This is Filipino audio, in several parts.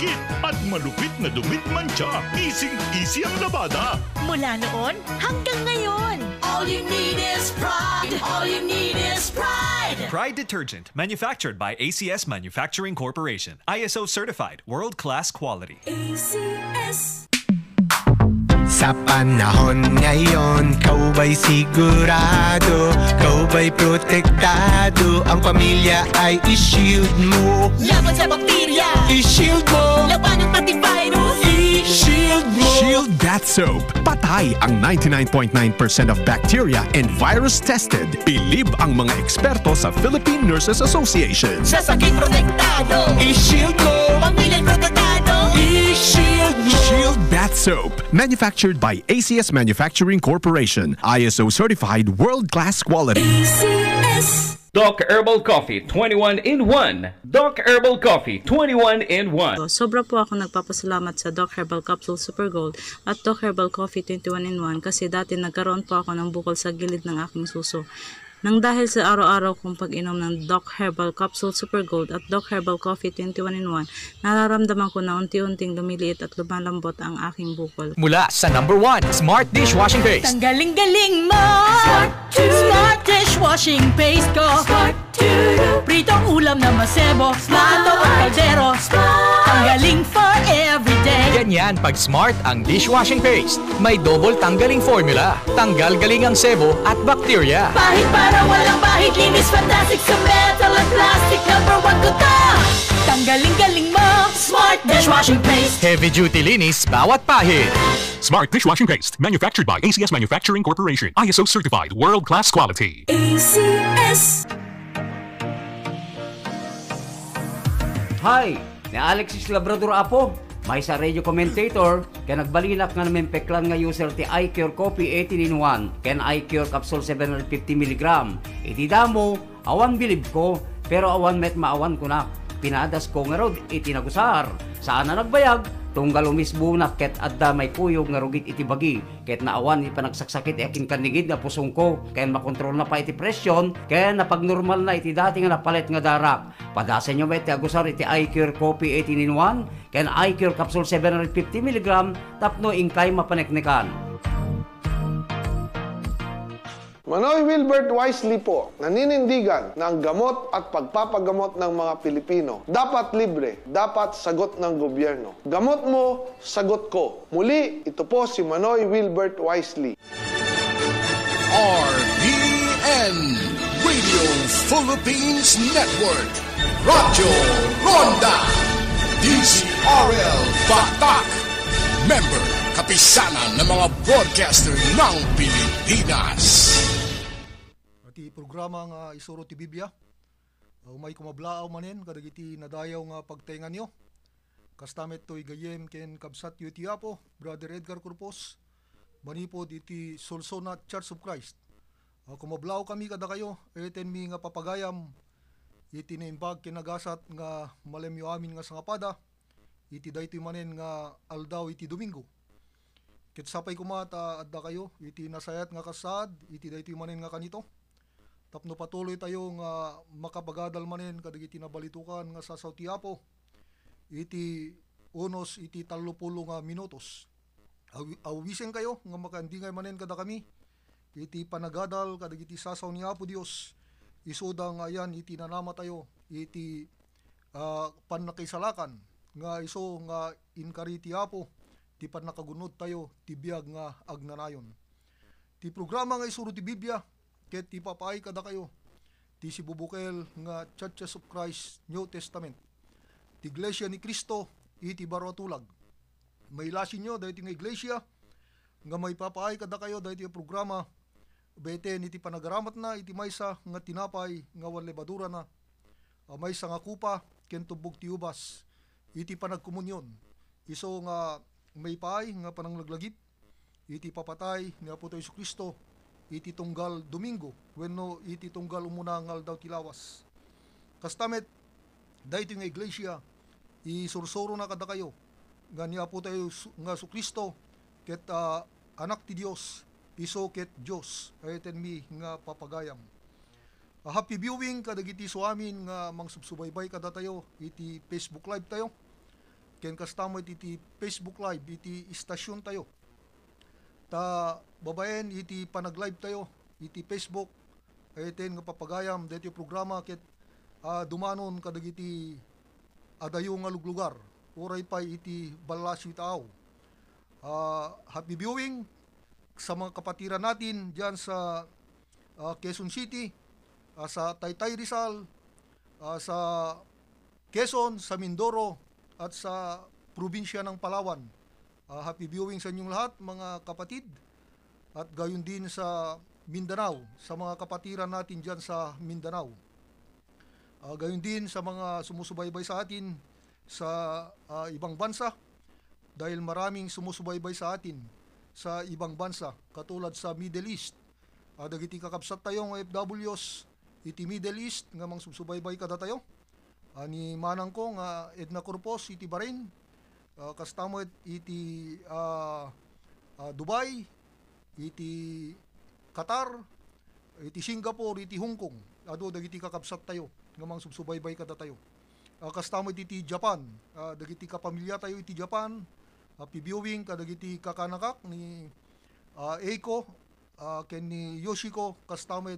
dikit at malupit na dumit mancha. Easy ang labada. Mula noon hanggang ngayon. All you need is pride. All you need is pride. Pride Detergent, manufactured by ACS Manufacturing Corporation. ISO certified, world-class quality. ACS. Sa panahon ngayon, kau ba'y sigurado? Kau ba'y protektado? Ang pamilya ay i-shield mo. Laban sa bakterya, I-shield mo. laban ng pati virus, I-shield mo. Shield That Soap. Patay ang 99.9% of bacteria and virus tested. Bilib ang mga eksperto sa Philippine Nurses Association. sa sakit protektado, I-shield mo. pamilyang protektado, I-shield mo. Shield That Soap. Manufactured by ACS Manufacturing Corporation. ISO certified, world-class quality. ACS. Doc Herbal Coffee 21 in 1. Doc Herbal Coffee 21 in 1. Sobra po ako nagpapasalamat sa Doc Herbal Capsule Super Gold at Doc Herbal Coffee 21 in 1 kasi dati nagkaroon po ako ng bukol sa gilid ng aking suso. Nang dahil sa araw-araw kong pag-inom ng Doc Herbal Capsule Super Gold at Doc Herbal Coffee 21 in 1, nararamdaman ko na unti-unting lumiliit at lumalambot ang aking bukol. Mula sa number 1, Smart Dishwashing Paste. Tanggaling-galing mo. Smart dishwashing paste ko. Pritong ulam na masebo. Plato at kaldero. Tanggaling for everyday. Ganyan pag Smart ang dishwashing paste. May double tanggaling formula. Tanggal galing ang sebo at bakterya. Pahit para walang bahid. Linis fantastic sa metal at plastic. Number 1 ko to. Tanggaling-galing mo. Smart dishwashing paste. Heavy duty linis bawat pahid. Smart Dishwashing Paste. Manufactured by ACS Manufacturing Corporation. ISO certified, world-class quality. ACS. Hi! Ni Alexis Labrador Apo. May sa radio commentator kaya nagbalinak nga namin peklan nga user ti iCure Coffee 18 in 1 ken iCure Capsule 750mg. Iti damo, awan bilib ko, pero awan met maawan ko na. Pinadas ko nga rod iti nagusar. Saan na nagbayag? Tunggal umisbo na ket adda may kuyog nga rugit iti bagi. Ket naawan ipanagsaksakit akin kanigid na pusong ko. Kaya makontrol na pa iti presyon. Kaya napagnormal na iti dati nga napalit nga darak. Padasan nyo ba iti agusar iti iCure Coffee 18 in 1? Kaya iCure Capsule 750mg tapno ingkay mapaneknekan. Manoy Wilbert Wisely po, naninindigan na ang gamot at pagpapagamot ng mga Pilipino dapat libre, dapat sagot ng gobyerno. Gamot mo, sagot ko. Muli, ito po si Manoy Wilbert Wisely. RPN Radio Philippines Network, Radyo Ronda, DZRL Batak, member kapisanan ng mga broadcaster ng Pilipinas. Iti programa nga isuro ti Biblia, umay kumablaaw manin, kadagiti nadayaw nga pagtaingan nyo. Kastamet to'y gayem ken kabsat yu iti Apo, Brother Edgar Corpos, manipod iti Solsona Church of Christ. Kumablaaw kami kada kayo, eten mi nga papagayam, iti naimbag kinagasat nga malemyo amin nga sangapada, iti daytoy manin nga aldaw iti Domingo. Ket sapay kumata adda kayo, iti nasayat nga kasad, iti daytoy manin nga kanito. Tapno patuloy tayo nga makapagadal manin kadagiti nabalitukan nga sa Sauti Apo. Iti unos iti 30 nga minutos. Awisen kayo nga makaandingay manin kada kami. Iti panagadal kadagiti sasaw ni Apo Dios. Isuda nga yan iti nanama tayo iti panakisalakan nga iso nga inkari ti Apo. Ti panakagunod tayo ti biag nga agnanayon. Ti programa nga isuro ti Biblia ket ti papaay kada kayo ti sibubukel nga Churches of Christ New Testament. Ti Iglesia ni Cristo iti Baruatulag. May lasin nyo dahil nga iglesia nga may papaay kada kayo dahil ti programa beten iti panagaramat na iti maysa nga tinapay nga wan lebadura na. Maysa nga kupa ken tubog ti ubas iti panagkomunyon. Iso nga may paay nga pananglaglagip iti papatay ni Apo Jesu Kristo iti tunggal Domingo wenno iti tunggal umunangal daw tilawas. Kastamet dayto nga iglesia isursuro na kada kayo nga ni Apo tayo nga su Kristo ket anak ti Dios iso ket Dios ayten mi nga papagayam. Happy viewing kadagiti so amin nga mangsubsubaybay kada tayo iti Facebook live tayo. ken kastamay iti Facebook Live iti istasyon tayo. Ta babaen iti panag-live tayo iti Facebook eten nga papagayam deti programa ket dumanon kadagiti adayo nga luglugar uray pay iti balasyo tao. Happy viewing sa mga kapatiran natin diyan sa Quezon City, sa Taytay Rizal, sa Quezon, sa Mindoro at sa probinsya ng Palawan. Happy viewing sa inyong lahat mga kapatid, at gayon din sa Mindanao, sa mga kapatiran natin dyan sa Mindanao. Gayon din sa mga sumusubaybay sa atin sa ibang bansa, dahil maraming sumusubaybay sa atin sa ibang bansa, katulad sa Middle East. Dagiti kakabsat tayong OFWs iti Middle East nga mang susubaybay kada tayo. Ni manang ko nga Edna Corpos iti Bahrain, kastamot iti Dubai, iti Qatar, iti Singapore, iti Hong Kong. Ado dagiti kakabsat tayo nga mang susubaybay kada tayo. Kastamot iti Japan, dagiti kapamilya tayo iti Japan. Happy viewing kadagiti kakanakak ni Eiko, ken ni Yoshiko, kastamot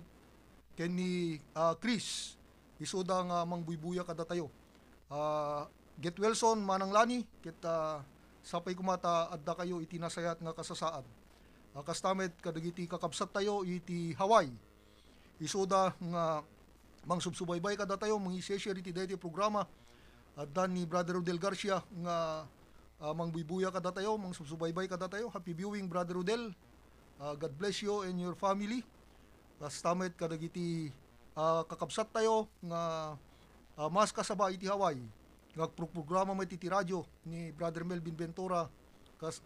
ken ni Chris. Isuda nga mangbuybuya kada tayo. Get Wilson manang lani ket sapay kumata adda kayo iti nasayat nga kasasaad. Kastamet kadagiti kakabsat tayo iti Hawaii. Isuda nga mangsubsubaybay kada tayo mangi-share iti daytoy programa. Adda ni Brother Rodel Garcia nga mangbuybuya kada tayo, mangsubsubaybay kada tayo. Happy viewing Brother Rodel. God bless you and your family. Kastamet kadagiti kakabsat tayo nga mas kasaba iti Hawaii. Nagprograma mo iti radyo ni Brother Melvin Ventura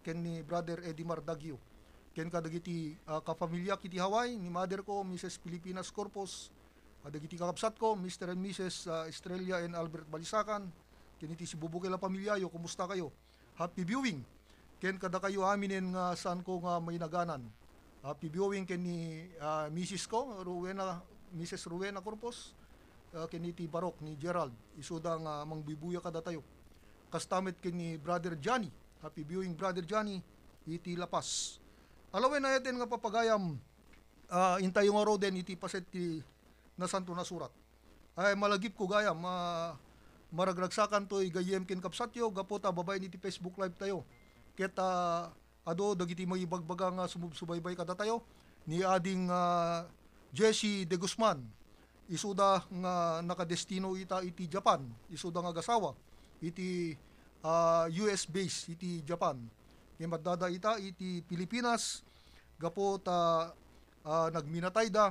ken ni Brother Edimar Dagio. Ken kadagiti kapamilya kiti Hawaii ni mother ko Mrs. Filipinas Corpos, dagiti kakabsat ko Mr. and Mrs. Estrella and Albert Balisakan, ken iti si Bubukela pamilyayo, kumusta kayo? Happy viewing. Ken kada kayo aminen nga saan ko nga may naganan. Happy viewing ken ni Mrs. ko Mrs. Rowena Corpos, ken iti Barok ni Gerald. Isuda nga mangbibuya kada tayo. Kastamit ken ni Brother Johnny. Happy viewing Brother Johnny iti Lapas. Alawen na yatin nga papagayam intayo nga roden iti paset ti nasanto na surat. Ay malagip ko gayam maragragsakan to'y gayem ken kapsatyo gapota babae iti Facebook Live tayo. Ket ado dagiti magibagbaga nga sumubsubaybay kada tayo ni ading Jesse De Guzman. Isuda nga nakadestino ita iti Japan. Isuda nga gasawa iti US base iti Japan. Kaya madada ita iti Pilipinas gapot nagminatay da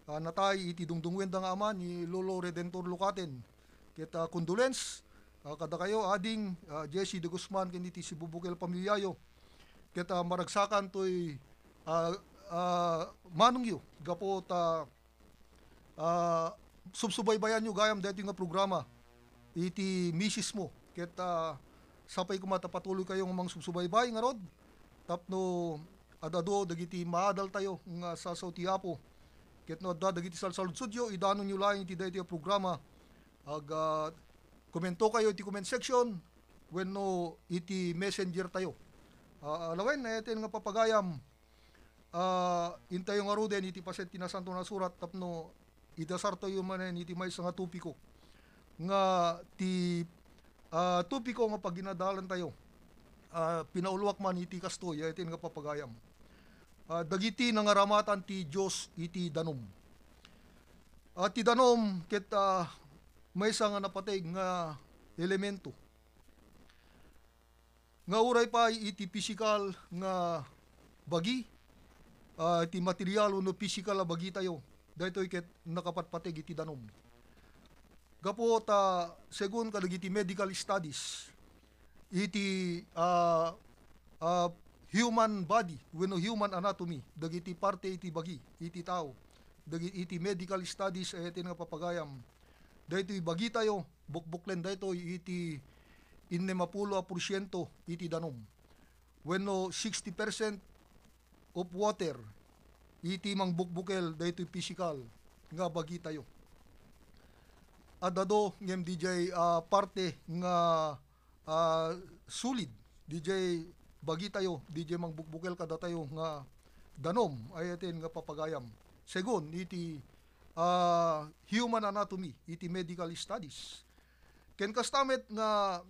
natay iti dungdungwen da nga ama ni Lolo Redentor Lucaten. Kita condolence kada kayo ading Jesse De Guzman ken iti si Bubukel pamilyayo. Kita maragsakan toy manong yu gapot subsubaybayan nyo gayam dito nga programa iti misis mo ket sapay kumata patuloy kayong mang subsubaybay nga rod tapno adado dagiti maadal tayo nga sa Sautiapo ket no adda dagiti salsalud studio idano nyo laing iti dito programa komento kayo iti comment section wenno iti messenger tayo. Alawen na yatin nga papagayam intayo nga roden iti paset tinasanto na surat tapno idasar tayo manen iti may nga tupiko nga ti tupiko nga pag ginadalan tayo pinaulwak man iti kastoy yatin nga papagayam dagiti nangaramatan ti Diyos iti danom ti danom ket may nga napatay nga elemento nga uray pa iti physical nga bagi iti material no physical na bagi tayo daytoy ket nakapatpateg iti danom. Gapot segun kadagiti medical studies iti human body wenno human anatomy dagiti parte iti bagi iti tao dagiti iti medical studies iti nga papagayam daytoy bagi tayo bukbuklen daytoy iti 90% iti danom wenno 60% of water iti mang bukbukel daytoy physical nga bagi tayo. Adado ngem DJ parte nga sulid DJ bagi tayo DJ mangbukbukel kada tayo nga danom ay atin nga papagayam. Segon iti human anatomy iti medical studies. Ken kastamet nga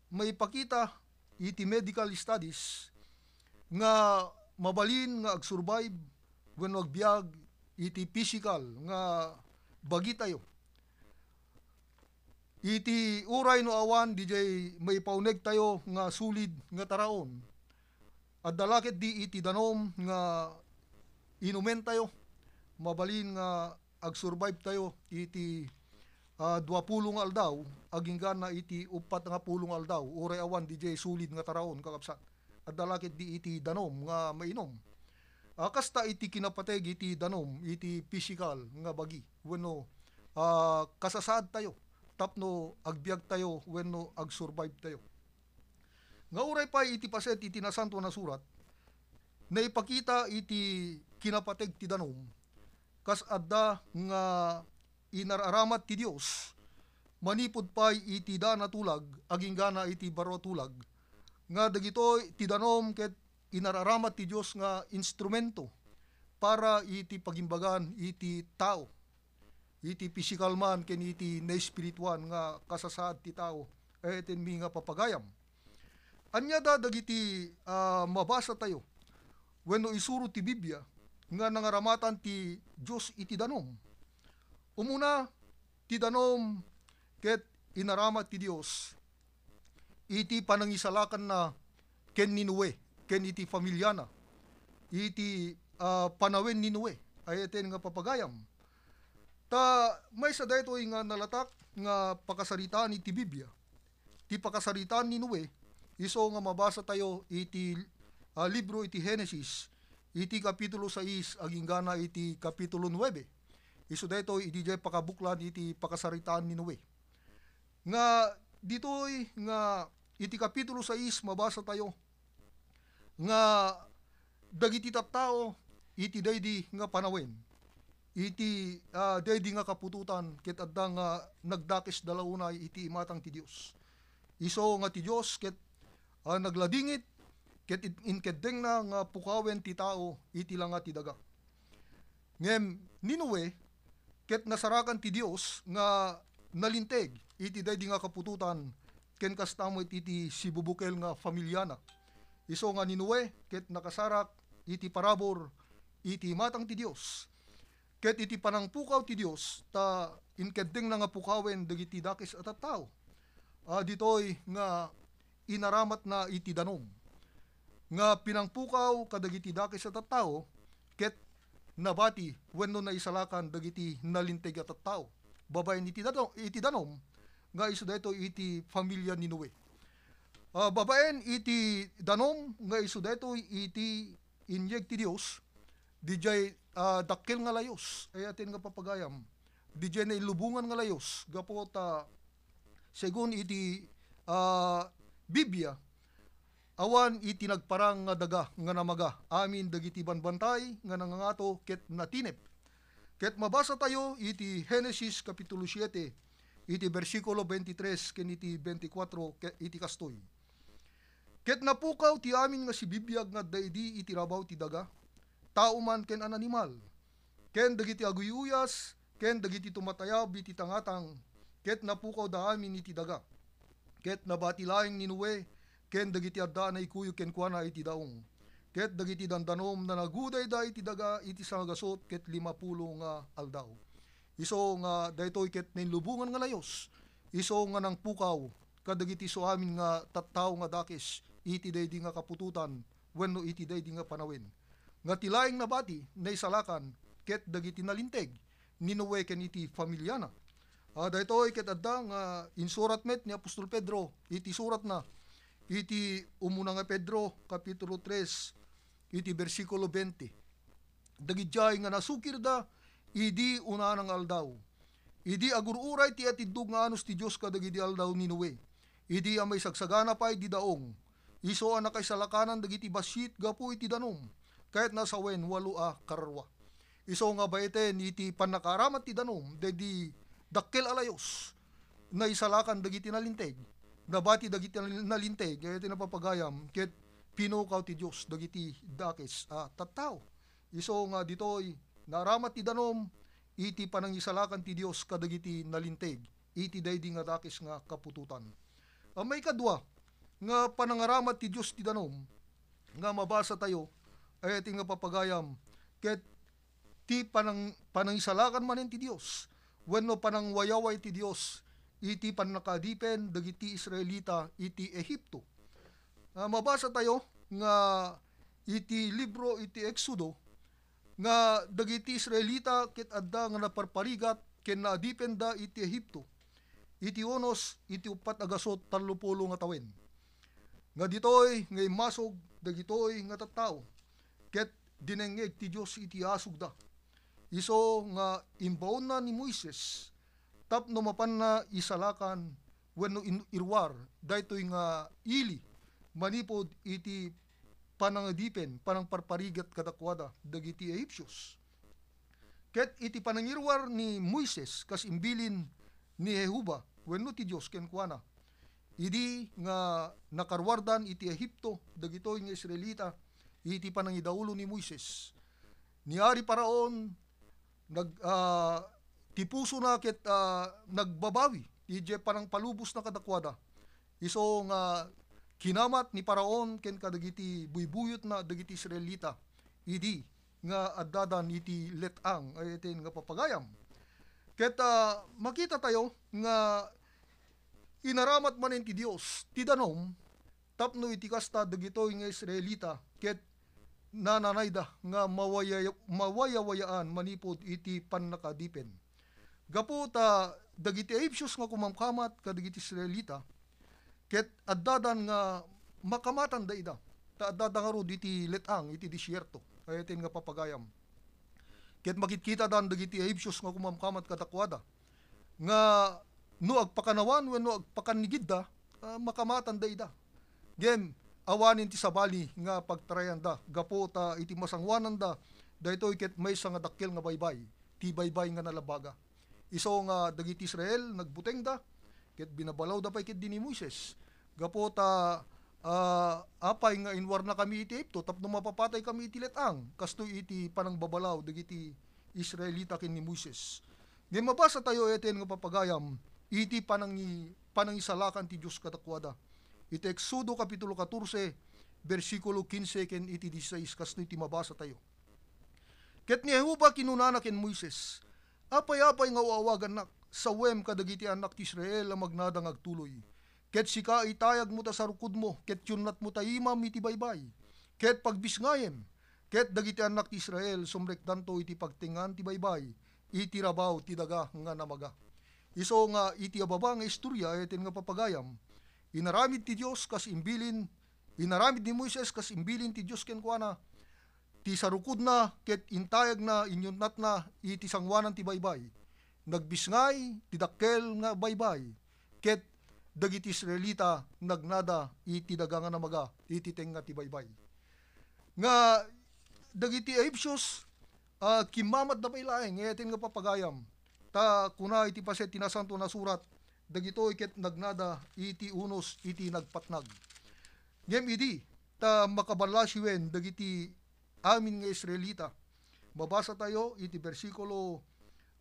may pakita iti medical studies nga mabalin nga ag-survive when agbiag iti physical nga bagi tayo. Iti uray no awan DJ may pauneg tayo nga sulid nga taraon. At dalakit di iti danom nga inumen tayo mabalin nga ag-survive tayo iti 20 nga aldaw aginggan na iti 4 nga pulong aldaw uray awan DJ sulid nga taraon kakapsat. At dalakit di iti danom nga mainom. Kasta iti kinapateg iti danom iti physical nga bagi wenno kasasad tayo tapno agbiag tayo wenno ag-survive tayo. Nga uray pa iti paset iti nasanto na surat na ipakita iti kinapateg ti danom kas adda nga inararamat ti Dios manipud pay iti da na tulag aginggana iti baro tulag nga dagitoy ti danom ket inararamat ti Dios nga instrumento para iti pagimbagan iti tao. Iti physical man ken iti na spiritual nga kasasad ti tao ay iten mi nga papagayam. Anya da dagiti mabasa tayo wenno isuro ti Biblia nga nangaramatan ti Dios iti danom. Umuna ti danom ket inaramat ti Dios iti panangisalakan na ken Ninue ken iti familyana iti panawen Ninue ay iten nga papagayam. Ta may sa daytoy nga nalatak nga pakasaritaan iti Biblia. Ti pakasaritaan ni Noe iso nga mabasa tayo iti libro iti Genesis iti kapitulo 6 aginggana iti kapitulo 9. Iso daytoy iti jay pakabuklan iti pakasaritaan ni Noe. Nga ditoy nga iti kapitulo 6 mabasa tayo nga dagiti tattao iti daydi nga panawen. Iti daydi nga kapututan ket adda nga nagdakes dalaunay iti imatang ti Dios. Iso nga ti Dios ket nagladingit ket inkeddeng na nga pukawen ti tao iti langa ti daga. Ngem Ninue ket nasarakan ti Dios nga nalinteg iti daydi nga kapututan ken kastamo iti sibubukel nga familyana. Iso nga Ninue ket nakasarak iti parabor iti imatang ti Dios. Ket iti panangpukaw ti Dios ta inkeddeng na nga pukawen dagiti dakes at tao. Ditoy nga inaramat na iti danom. Nga pinangpukaw kadagiti dakes at tao ket nabati wenno na isalakan dagiti nalinteg at tao. Babaen iti danom nga isu daytoy iti pamilya ni Noe. Babaen iti danom nga isu daytoy iti inyeg ti Dios dijay dakkel nga layos ay atin nga papagayam dijay na ilubungan nga layos gapo ta segun iti Biblia awan iti nagparang nga daga nga namaga amin dagiti banbantay nga nangangato ket natinep ket mabasa tayo iti Genesis kapitulo 7 iti bersikulo 23 ken iti 24 ket iti kastoy ket napukaw ti amin nga si bibiyag nga daydi iti rabaw ti daga tao man ken an animal ken dagiti aguyuyas ken dagiti tumatayab iti tangatang ket napukaw da amin iti daga ket nabati laeng ni Noe ken dagiti adda na ikuyo ken kuana iti daong ket dagiti dandanom na naguday da iti daga iti sangagasot ket 50 nga aldaw. Iso nga daytoy ket ninlubungan nga layos iso nga nang pukaw kadagiti so amin nga tattao nga dakes iti daydi nga kapututan wenno iti daydi nga panawen nga tilaeng nabati na isalakan ket dagiti nalinteg ni Noe ken iti familyana. Daytoy ket adda nga insurat met ni Apostol Pedro iti surat na iti umuna nga Pedro kapitulo 3 iti bersikulo 20. Dagidjay nga nasukir da idi una ng aldaw. Idi agururay ti atidug nga anos ti Dios kadagiti aldaw ni Noe. Idi amay sagsagana pay di daong. Iso ana kay salakanan dagiti basit gapu iti danom. Kahit nasa wen 8 kararwa. Iso nga baiten iti panakaramat ti danom dedi dakkel alayos na isalakan dagiti nalinteg nabati dagiti nalinteg iti napapagayam ket pinukaw ti Dios dagiti dakes tattao. Iso nga ditoy naramat ti danom iti panangisalakan ti Dios kadagiti nalinteg iti daydi nga dakes nga kapututan. May kadwa nga panangaramat ti Dios ti danom nga mabasa tayo ay iti nga papagayam ket ti panangisalakan manen ti Dios wenno panangwayaway ti Dios iti panakadipen dagiti Israelita iti Ehipto. Mabasa tayo nga iti libro iti Exodo nga dagiti Israelita ket adda nga naparparigat ken naadipen da iti Ehipto iti unos iti 4 agasot 30 nga tawen. Nga ditoy nga imasog dagitoy nga tattao ket dinengeg ti Dios iti asog da. Iso nga imbaon na ni Moises tapno mapan na isalakan wenno irwar daytoy nga ili manipod iti panangadipen panang parparigat kadakwada dagiti Ehipsyos. Ket iti panangirwar ni Moises kas imbilin ni Jehovah wenno ti Dios ken kuana idi nga nakarwardan iti Ehipto dagitoy nga Israelita iti panangidaulo ni Moises. Niari paraon ti puso na ket nagbabawi ije parang palubos na kadakwada. Iso nga kinamat ni paraon ken kadagiti buybuyot na dagiti Israelita idi nga addadan iti letang ay iten nga papagayam. Ket makita tayo nga inaramat manen ti Dios ti danom tapno iti kasta dagitoy nga Israelita ket nananayda nga mawayawayaan manipod iti pannakadipen. Gapo ta dagiti Ehipsyos nga kumamkamat kadagiti Israelita ket addadan nga makamatan da ida ta addadan nga rod iti letang iti disyerto ayatin nga papagayam. Ket makikita dan dagiti Ehipsyos nga kumamkamat kadakwada nga no agpakanawan wenno agpakanigid da makamatan da ida. Gem awanin ti sabali nga pagtarayan da gapo ta iti masangwanan da daytoy ket maysa nga dakkel nga baybay ti baybay nga nalabaga. Iso nga dagiti Israel nagbuteng da ket binabalaw da pay ket ni Moises gapo ta apay nga inwar na kami iti Ehipto tapno mapapatay kami iti letang kastoy iti panangbabalaw dagiti Israelita ken ni Moises. Ngem mabasa tayo eten nga papagayam iti panangisalakan ti Dios kadakwada. Iti Exodo kapitulo 14 bersikulo 15 ken iti 16 kastoy iti mabasa tayo. Ket ni Jehovah kinunana ken Moises apay-apay nga uawagan nak sa wem kadagiti anak ti Israel ang magnadang agtuloy. Ket sika itayag mo ta sa rukod mo, ket yunat mo ta imam iti baybay. Ket pagbisngayem, ket dagiti anak ti Israel sumrekdanto iti pagtingan ti baybay, iti rabaw ti daga nga namaga. Iso nga iti ababa nga istorya eten nga papagayam, inaramid ti Dios kas imbilin, inaramid ni Moises kas imbilin ti Dios ken kuana, ti sarukod na ket intayag na inyunat na iti sangwanan ti baybay. Nagbisngay ti dakkel nga baybay ket dagiti Israelita nagnada iti daga nga namaga iti tenga ti baybay. Nga dagiti Ehipsyos kimamat da pay laeng eten nga papagayam. Ta kuna iti paset tinasanto na surat dagitoy ket nagnada iti unos iti nagpatnag. Ngem idi ta makabalasiwen dagiti amin nga Israelita. Mabasa tayo iti bersikulo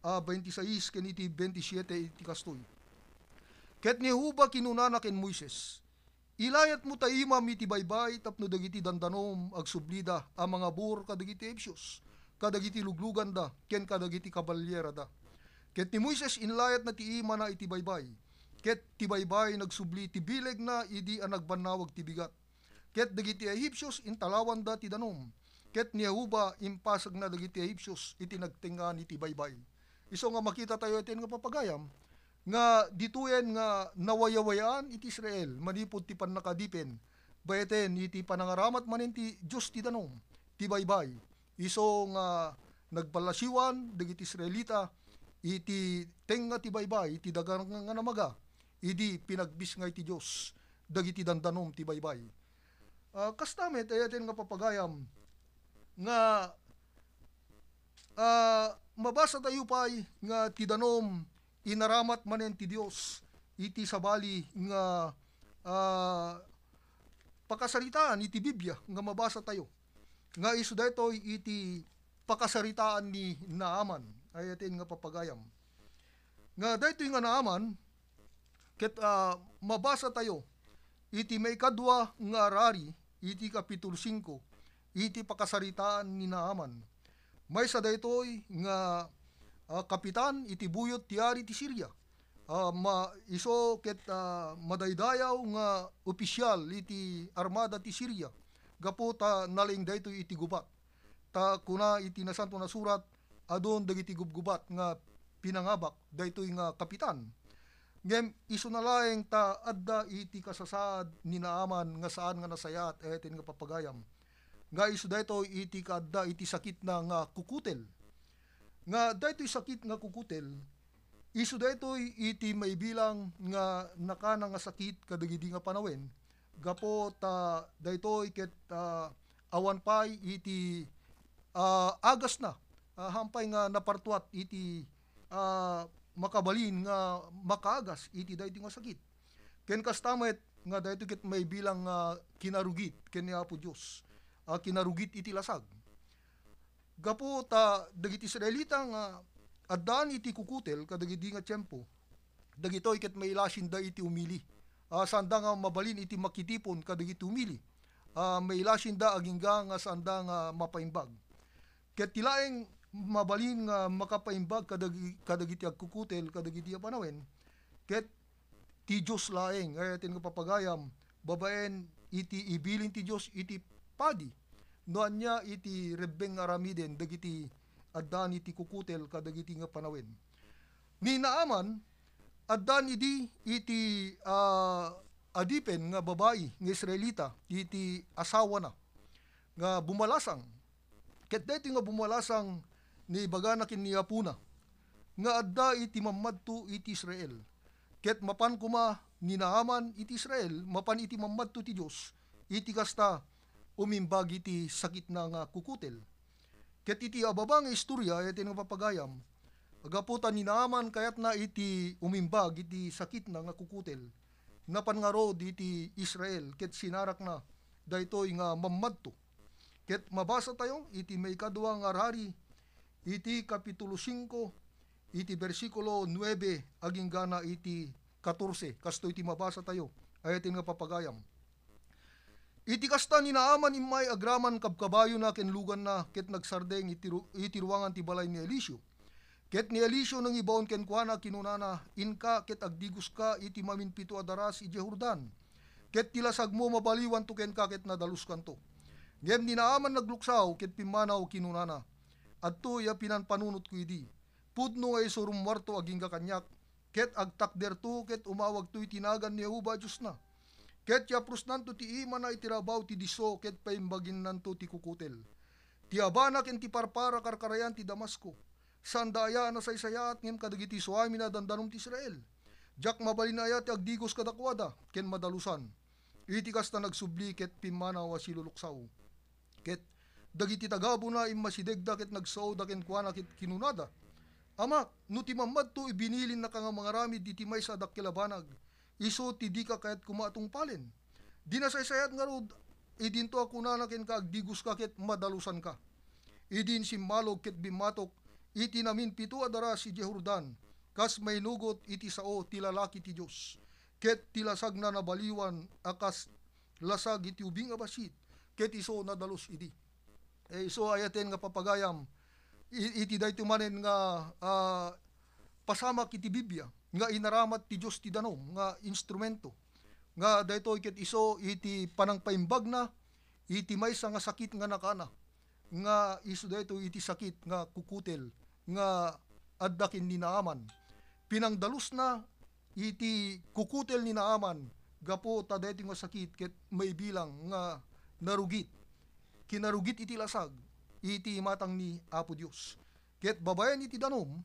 26 ken iti 27 iti kastoy. Ket ni Jehovah kinunana ken Moises, ilayat mo ta imam iti baybay tapno dagiti dandanom agsublida a mga bur kadagiti Ehipsyos, kadagiti luglugan da ken kadagiti kabalyera da. Ket ni Moises inlayat na ti ima na iti baybay, ket ti baybay nagsubli ti bileg na idi ang nagbanawag ti bigat. Ket dagiti Ehipsyos intalawan da ti danom, ket ni Jehovah impasag na dagiti Ehipsyos iti nagtengan iti baybay. Iso nga makita tayo iten nga papagayam nga dituyen nga nawayawayaan iti Israel manipod ti pannakadipen bayeten iti panangaramat manen ti Dios ti danom ti baybay. Iso nga nagbalasiwan dagiti Israelita iti tenga ti baybay iti daga nga namaga idi pinagbisngay ti Dios dagiti dandanom ti baybay. Kastamet ayaten nga papagayam nga mabasa tayo pay nga ti danom inaramat manen ti Dios iti sabali nga pakasaritaan iti Biblia nga mabasa tayo. Nga isu daytoy iti pakasaritaan ni Naaman. Ayatin nga papagayam. Nga daytoy nga Naaman ket mabasa tayo iti may kadwa nga arari iti kapitulo 5 iti pakasaritaan ni Naaman. May sa daytoy nga kapitan iti buyot ti ari ti Syria. Iso ket madaydayaw nga opisyal iti armada ti Syria. Gapo ta naling daytoy iti gubat. Ta kuna iti nasanto na surat adon dagiti gubgubat nga pinangabak daytoy nga kapitan. Ngem iso na laeng ta adda iti kasasaad ni Naaman nga saan nga nasayat etin nga papagayam. Nga iso daytoy iti kadda iti sakit na nga kukutel. Nga daytoy sakit nga kukutel isu daytoy iti may bilang nga nakana nga sakit kadagidi nga panawen. Gapo ta daytoy ket awan pay iti agas na hampay nga napartuat iti makabalin nga makaagas iti daytoy nga sakit. Ken kastamet nga daytoy ket may bilang kinarugit ken ni Apo Dios. Kinarugit iti lasag. Gapo ta dagiti Israelita nga addaan iti kukutel kadagidi nga tiyempo. Dagitoy ket may ilasin da iti umili. Sanda nga mabalin iti makitipon kadagiti umili. May ilasin da agingga nga sanda nga mapaimbag. Ket tilaeng mabalin nga makapaimbag kadagiti agkukutel kadagiti panawen. Ket ti Dios laeng ayatin nga papagayam babaen iti ibilin ti Dios iti padi. Noan niya iti rebeng aramiden dagiti addaan iti kukutel kadagiti nga panawen. Ni Naaman addaan iti adipen nga babae nga Israelita iti asawa na nga bumalasang. Ket daytoy nga bumalasang ni bagana ken ni apuna nga adda iti mamadto iti Israel. Ket mapan kuma ni Naaman iti Israel mapan iti mamadto ti Dios iti kasta umimbag iti sakit na nga kukutel. Ket iti ababang istorya iti nga papagayam agaputan ni Naaman kayat na iti umimbag iti sakit na nga kukutel napan nga rod iti Israel ket sinarak na daytoy nga mamadto. Ket mabasa tayo iti may kadwa nga arari iti kapitulo 5 iti bersikulo 9 aging gana iti 14 kasto iti mabasa tayo ayatin nga papagayam. Iti kasta ni Naaman imay agraman kabkabayo na ken lugan na ket nagsardeng iti ruangan ti balay ni Eliseo. Ket ni Eliseo nang ibaon ken kuana kinunana inka ket agdigos ka iti maminpito a daras iti Jordan. Ket tilasag mo mabaliwan to ken ka ket nadalus kanto. Ngem ni Naaman nagluksaw ket pimanaw kinunana. Adto ya pinanpanunot ko idi. Pudno nga iso rumwarto aging kanyak ket agtakder to ket umawag to itinagan ni Jehova Dios na. Ket yapros nanto ti ima na itirabaw ti diso ket paimbagin nanto ti kukutel. Ti abana ken ti parpara karkarayan ti Damasco. Sandaya na saysayat ngem kadagiti suami na dandanom ti Israel. Jak mabalinaya ti agdigos kadakwada ken madalusan. Iti kasta nagsubli ket pimanaw a siluluksaw. Ket dagiti tagabo na immasidegda ket nagsaw da ken kuana ket kinunada. Amak, no ti mamadto ibinilin na ka nga mga ramid iti maysa dakkilabanag. Iso ti di ka kahit kumatong palen. Di na saysayat nga rod, idinto ako na ken ka agdigos ka ket madalusan ka. Idin simmalog ket bimatok, iti namin pito adara si Jordan, kas may nugot iti sao ti lalaki ti Dios. Ket tilasag na nabaliwan akas lasag iti ubing abasit, ket iso nadalos idi. Iso ayaten nga papagayam, iti dayto manen nga pasamak iti Biblia nga inaramat ti Dios ti danom nga instrumento nga daytoy ket iso iti panangpaimbag na iti maysa nga sakit nga nakana nga iso daytoy iti sakit nga kukutel nga adda ken ni Naaman. Pinangdalus na iti kukutel ni Naaman gapo ta daytoy nga sakit ket may bilang nga narugit. Kinarugit iti lasag iti matang ni Apo Dios. Ket babayan iti danom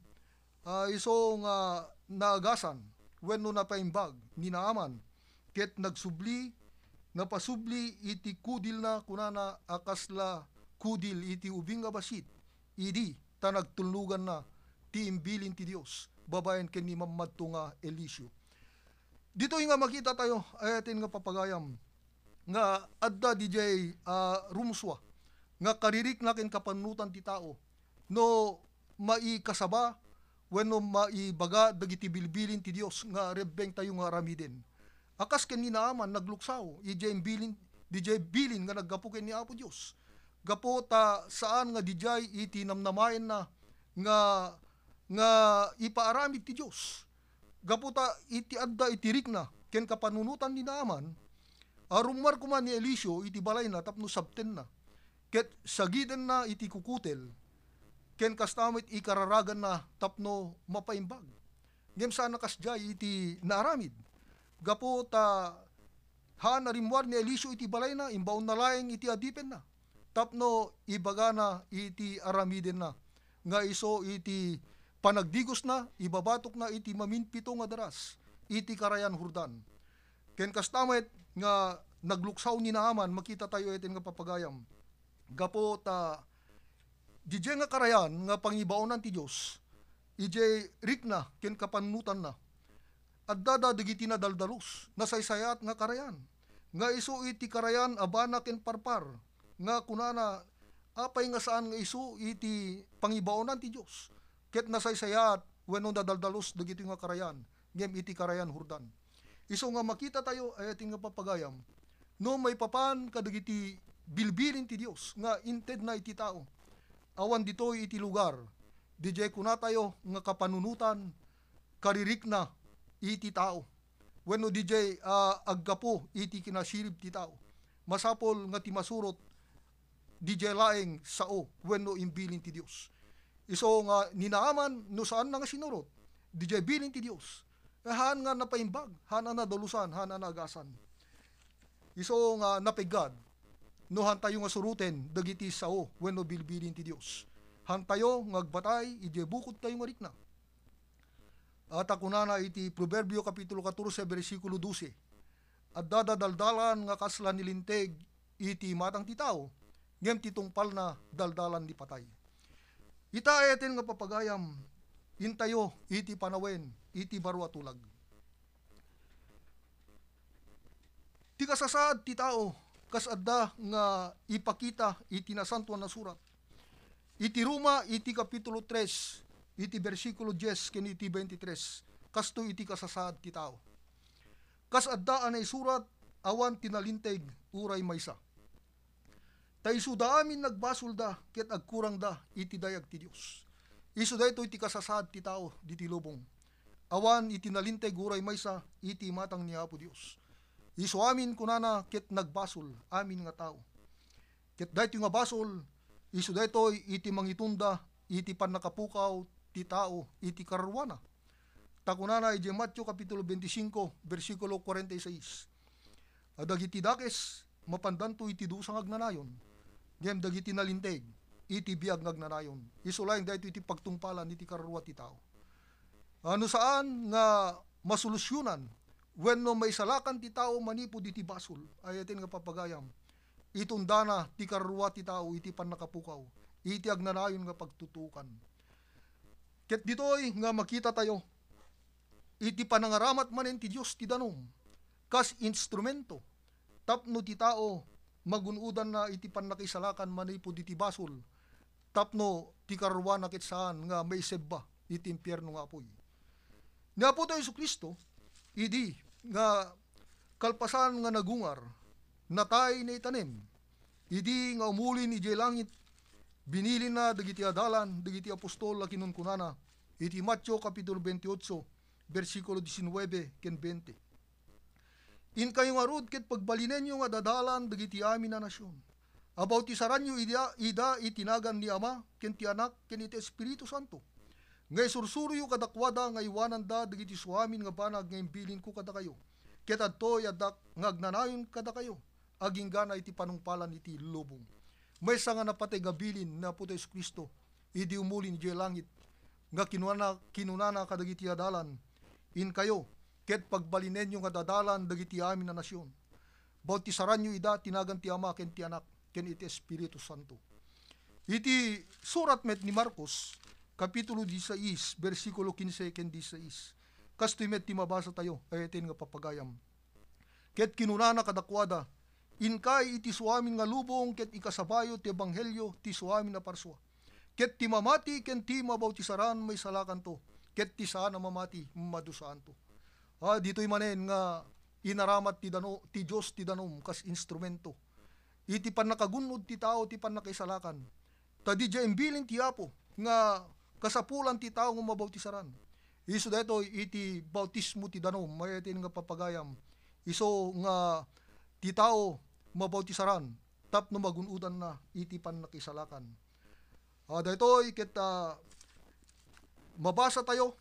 iso nga naagasan wenno napaimbag ni Naaman ket nagsubli napasubli iti kudil na kunana akasla kudil iti ubing abasit idi ta nagtulugan na ti imbilin ti Dios babaen ken ni mamadto nga Eliseo. Dito nga makita tayo, ayatin nga papagayam, nga adda DJ rumswa, nga karirik nakin kapanutan ti tao, no maikasaba, wenno maibaga dagiti bilbilin ti Dios nga rebeng tayo nga aramiden. Akas ken ninaaman nagluksaw, DJ bilin nga naggapo ken ni Apo Dios. Gapo ta saan nga DJ iti namnamayen na nga ipaaramid ti Dios. Gapo ta iti adda itirik na ken kapanunutan ni naaman, arumar kuman ni Eliseo iti balay na tapno sabten na. Ket sagiden na iti kukutel, ken kastamit ikararagan na tapno mapaimbag. Ngem sana kasjay iti naaramid. Gapo ta haan arimwar ni Eliseo iti balay na, imbaon na laeng iti adipen na. Tapno ibaga na iti aramiden na. Nga iso iti panagdigos na, ibabatok na iti maminpito nga daras, iti Karayan Jordan. Ken kastamit nga nagluksaw ni naaman, makita tayo iten nga papagayam. Gapo ta DJ nga karayan nga pangibaonan ti Dios, ije rikna ken kapanutan na. Addada digiti na daldalus, nasaysayat nga karayan. Nga iso iti karayan abana ken parpar, nga kunana apay nga saan nga iso iti pangibaonan ti Dios. Ket nasaysayat wenno dadaldalus digiti nga karayan, ngem iti Karayan Jordan. Iso nga makita tayo ayating nga papagayam, no may papan kadagiti bilbilin ti Dios nga inted na iti tao. Awan ditoy iti lugar, DJ kuna tayo nga kapanunutan, karirik na iti tao. Wenno DJ aggapo iti kinasirib ti tao. Masapol nga ti masurot, DJ laeng sao, wenno imbilin ti Dios. Iso nga ninaaman, no saan na nga sinurot, DJ bilin ti Dios. Haan nga napaimbag, haan na dolusan, haan na agasan. Iso nga napigad, no hantayo nga suruten, dagiti sao, wenno bilbilin ti Dios. Hantayo ngagbatay, ije bukod tayo nga rikna. At akunana iti Proverbio Kapitulo 14, versikulo 12. At dadadaldalan nga kaslan nilinteg, iti matang ti tao, ngem titungpal na daldalan ni patay. Ita ayatin nga papagayam, intayo iti panawen, iti baro atulag. Ti kasasaad ti tao, kasadda nga ipakita iti nasantuan na surat. Iti Roma, iti Kapitulo 3, iti versikulo 10, ken iti 23, kasto iti kasasaad ti tao. Kasadda anay surat, awan tinalinteg, uray maysa. Taiso da amin nagbasol da, ket agkurang da, iti dayag ti Dios. Iso da ito iti kasasad ti tao, diti lubong. Awan iti nalinteg uray maysa, iti matang ni Apo Dios. Iso amin kunana, ket nagbasol, amin nga tao. Ket da ito nga basol, iso da ito iti mangitunda, iti panakapukaw, ti tao, iti karwana. Takunana, iti Matthew Kapitulo 25, versikulo 46. Adagiti dakes, mapandanto iti dusang agnanayon, ngem dagiti nalinteg, iti biag ngagnanayon. Isulaing dahito iti pagtungpalan, iti karwa ti tao. Ano saan nga masolusyonan, wenno may salakan ti tao manipod iti basol, ayatin nga papagayam, itundana ti karwa ti tao, iti panakapukaw, iti agnanayon nga pagtutukan. Ket ditoy nga makita tayo, iti panangaramat manen ti Dios ti danom, kas instrumento, tapno ti tao, magunudan na iti panakisalakan manipod iti basol, tapno ti karwa na kitsaan nga may sebba, iti impyerno nga apoy. Nga po tayo Kristo, idi nga kalpasan nga nagungar, natay na itanim, idi nga umulin iti langit, binilin na dagiti adalan, dagiti apostol la kinunkunana, iti Matthew Kapitulo 28, versikulo 19 ken 20. In kayo nga rod, ket pagbalinen nyo nga dadalan, dagiti amin na nasyon. About isaran nyo ida itinagan ni Ama, ken ti Anak, ken iti Espiritu Santo. Ngay sursuro yu kadakwada, nga iwanan da, dagiti suamin nga banag, nga imbilin ko kada kayo. Ket adto yadak, nga agnanayon kada kayo, aging gana iti panungpalan iti lubong. May nga napatay gabilin na puto Yesu Kristo, idi umulin di langit, nga kinunana kadagiti adalan, in kayo, ket pagbalinen nyo nga dadalan dagiti amin na nasyon. Bautisaran nyo ida, tinagan ti Ama, ken ti Anak, ken iti Espiritu Santo. Iti surat met ni Marcos, Kapitulo 16, versikulo 15 ken 16. kastoy met ti mabasa tayo, ayatin nga papagayam. Ket kinunana kadakwada, inkay iti suamin nga lubong, ket ikasabayo ti ebanghelyo ti suamin na parswa. Ket ti mamati, ken ti mabautisaran may salakan to, ket ti saan na mamati, madusaan to. Dito'y manen nga inaramat ti Diyos ti danom kas instrumento. Iti pan nakagunod ti tao, ti pan nakaisalakan. Tadi dya imbilin ti Apo, nga kasapulan ti tao nga mabautisaran. Iso dito iti bautismo ti danom, mayatin nga papagayam. Iso nga ti tao mabautisaran, tapno magunudan na iti pan nakisalakan. Dito ket mabasa tayo,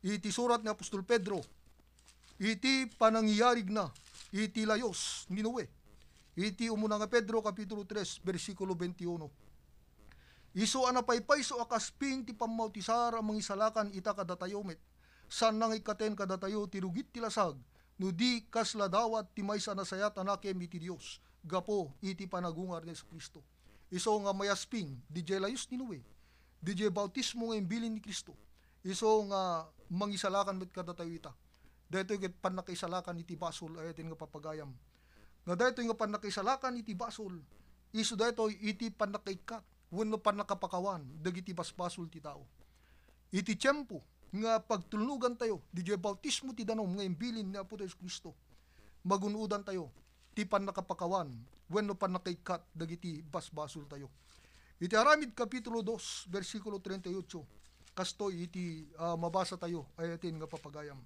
iti surat ni Apostol Pedro, iti panangyarig na, iti layos ni Noe. Iti umuna nga Pedro, Kapitulo 3, versikulo 21. Iso anapaypay so akasping ti pamautisar ang mangisalakan ita kadatayomit. San nang ikaten kadatayo ti rugit ti lasag, no di kasla dawat ti maysa nasayat anakem iti Dios, gapo iti panagungar ni Kristo. Iso nga mayasping, di jay layos ni Noe, di jay bautismo nga imbilin ni Kristo. Iso nga mangisalakan met kadatayo ita. Dito ket panakaisalakan iti basol, ayatin nga papagayam. Nga dito nga panakaisalakan iti basol, iso dito iti panakaikat, wenno panakapakawan, dagiti basbasol ti tao. Iti tiyempo, nga pagtulnugan tayo, di jay bautismo ti danom nga imbilin ni Apo Kristo, magunudan tayo, ti panakapakawan, wenno panakaikat, dagiti basbasol tayo. Iti Aramid Kapitulo 2, versikulo 38, kastoy iti mabasa tayo, ayatin nga papagayam.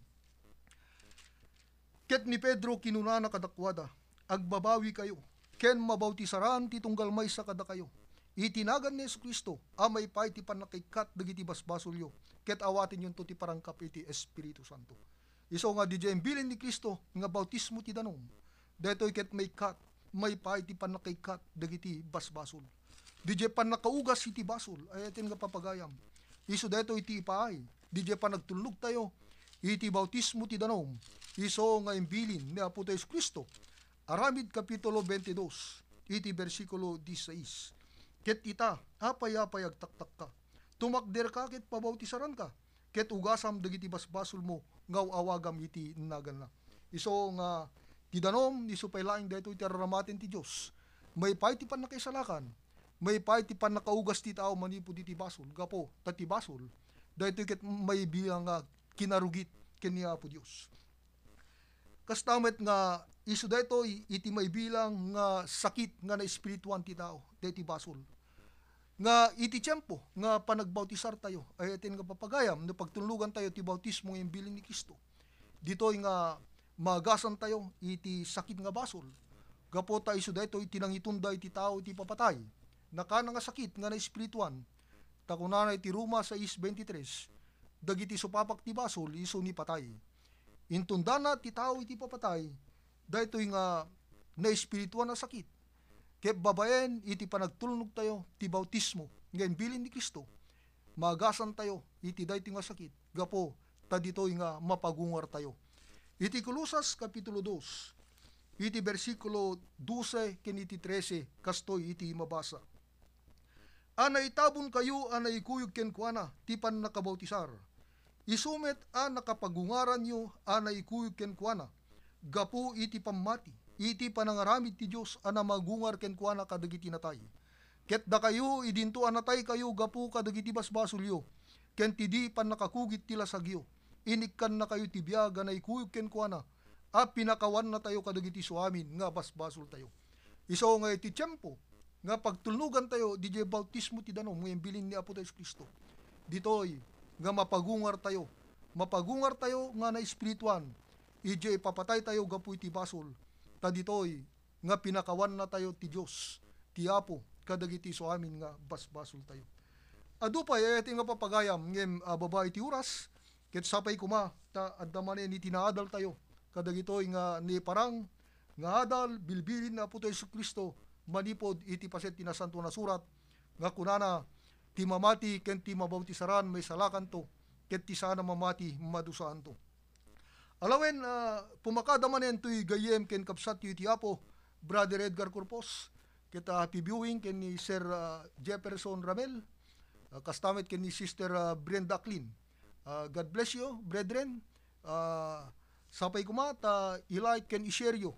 Ket ni Pedro kinunana kadakwada, agbabawi kayo, ken mabautisaran ti tunggal may sa kada kayo. Itinagan ni Kristo, amay pay ti panakaikat dagiti basbasolyo, ket awatin yun to ti parangkap iti Espiritu Santo. Iso nga di jay imbilin ni Kristo, nga bautismo ti danom, detoy ket may kat, may pay ti panakaikat dagiti basbasol. Di jay panakaugas iti basol, ayatin nga papagayam. Iso deto iti ipaay, di jay panagtulog tayo, iti bautismo ti danom, iso nga imbilin ni Apo Kristo. Aramid Kapitulo 22, iti versikulo 16. Ket ita, apay-apay agtaktak ka. Tumakder ka, ket pabautisaran ka. Ket ugasam dagiti basbasol mo, ngaw awagam iti nagan na. Iso nga, ti danom, iso pay laing dito iti aramatin ti Diyos. May pay ti pan nakaisalakan, may pay ti pan nakaugas ti tao manipod iti basol, gapo, tati basol, dito ket may bilang kinarugit kaniya po Diyos. Kastamet nga iso dito iti may bilang nga sakit nga na espirituan ti tao, deti basol. Nga iti tiyempo nga panagbautisar tayo, ay atin nga papagayam, na pagtulugan tayo ti bautismo ng bilin ni Kristo. Dito'y nga magasan tayo iti sakit nga basol. Gapo ta iso dito iti nangitunda iti tao iti papatay. Nakana nga sakit nga na espirituan. Takunana iti Roma 6:23, dagiti supapak ti basol, iso ni patay. Intundana ti tao iti papatay, dahito nga na espirituan na sakit. Kaya babaen iti panagtulnog tayo ti bautismo, nga imbilin ni Kristo, magasan tayo iti dahito nga sakit, gapo ta dito nga mapagungar tayo. Iti Kolosas Kapitulo 2, iti versikulo 12 ken iti 13, kastoy iti mabasa. Anay itabon kayo, anay ikuyog ken kuana, ti pan nakabautisar. Isumet nakapagungaran nyo, anay ikuyog ken kuana, gapu iti pamati, iti panangaramid ti Diyos, ana magungar ken kuana kadagiti natay. Ket da kayo, idinto anatay kayo, gapu kadagiti basbasulyo, ken tidi pan nakakugit ti lasagyo, inikkan na kayo ti biyaga na ikuyog ken kuana, pinakawan na tayo kadagiti suamin, nga basbasol tayo. Iso nga iti tiyempo, nga pagtulnugan tayo, di jay bautismo ti danom, ngayon bilin ni Apo Kristo. Ditoy, nga mapagungar tayo nga na espirituan, ije papatay tayo gapu iti basol, ta ditoy nga pinakawan na tayo ti Diyos, ti Apo, kadagiti so amin nga basbasol tayo. Adu pa, iti nga papagayam, ngem babae ti uras, ket sapay kuma, ta adamanen iti naadal tayo, kadagitoy nga ni parang, nga adal, bilbilin na Apo Kristo, manipod iti paset ti nasanto na surat, nga kunana, ti mamati ken ti mabautisaran may salakan to, ket ti sana mamati madusaan to. Alawen, pumakadamanen to'y gayem ken kapsat yu ti Apo, Brother Edgar Corpos, ket happy viewing ken ni Sir Jefferson Ramel, kastamet ken ni Sister Brenda Clin. God bless you, brethren. Sapay kuma, i-like and i-share you.